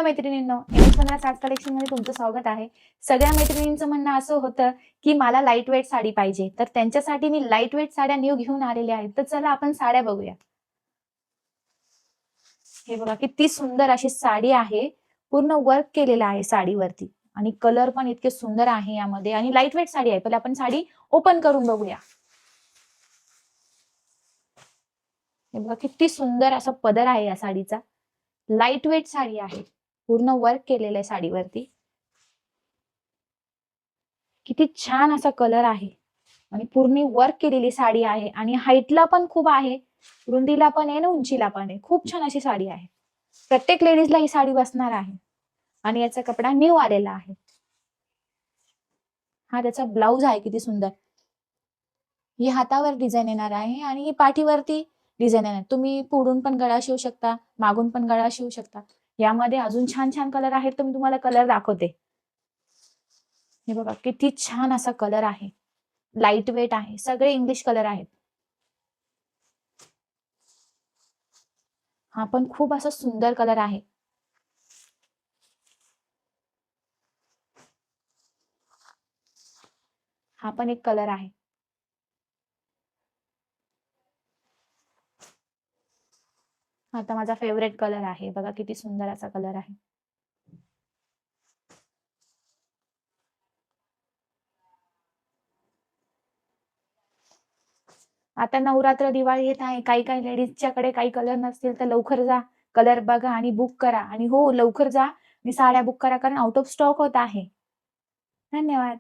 नमस्कार मैत्रिणींनो, MS1560 collection मध्ये तुमचं स्वागत आहे. सगळ्या मैत्रिणींचं म्हणणं असं होतं की मला लाईट वेट साडी पाहिजे, तर त्यांच्यासाठी मी लाईट वेट साड्या न्यू घेऊन आलेल्या आहेत. तर चला आपण साड्या बघूया. हे बघा किती सुंदर अशी साडी आहे, पूर्ण वर्क केलेलं आहे साडीवरती आणि कलर पण इतके सुंदर आहे यामध्ये आणि लाईट वेट साडी आहे. पहिले आपण साडी ओपन करून बघूया. हे बघा किती सुंदर असा पदर आहे या साडीचा. लाईट वेट साडी आहे, पूर्ण वर्क केलेलं आहे साडीवरती. किती छान असा कलर आहे आणि पूर्ण वर्क केलेली साडी आहे आणि हाईटला पण खूप आहे, रुंदीला पण आहे आणि उंचीला पण आहे. खूप छान अशी साडी आहे. प्रत्येक लेडीजला ही साडी बसणार आहे आणि याचा कपडा न्यू आलेला आहे. हा त्याचा ब्लाउज आहे, किती सुंदर. ही हातावर डिझाईन येणार आहे आणि ही पाठीवरती डिझाईन येणार. तुम्ही पुढून पण गळा शिवू शकता, मागून पण गळा शिवू शकता. यामध्ये अजून छान छान कलर आहेत, तर मी तुम्हाला कलर दाखवते. हे बघा किती छान असा कलर आहे, लाईट वेट आहे, सगळे इंग्लिश कलर आहेत. हा पण खूप असा सुंदर कलर आहे. हा पण एक कलर आहे. आता माझा फेवरेट कलर आहे, बघा किती सुंदर असा कलर आहे. आता नवरात्र दिवाळी येत आहे, काही काही लेडीजच्याकडे काही कलर नसतील तर लवकर जा, कलर बघा आणि बुक करा. आणि हो, लवकर जा आणि साड्या बुक करा, कारण आउट ऑफ स्टॉक होत आहे. धन्यवाद.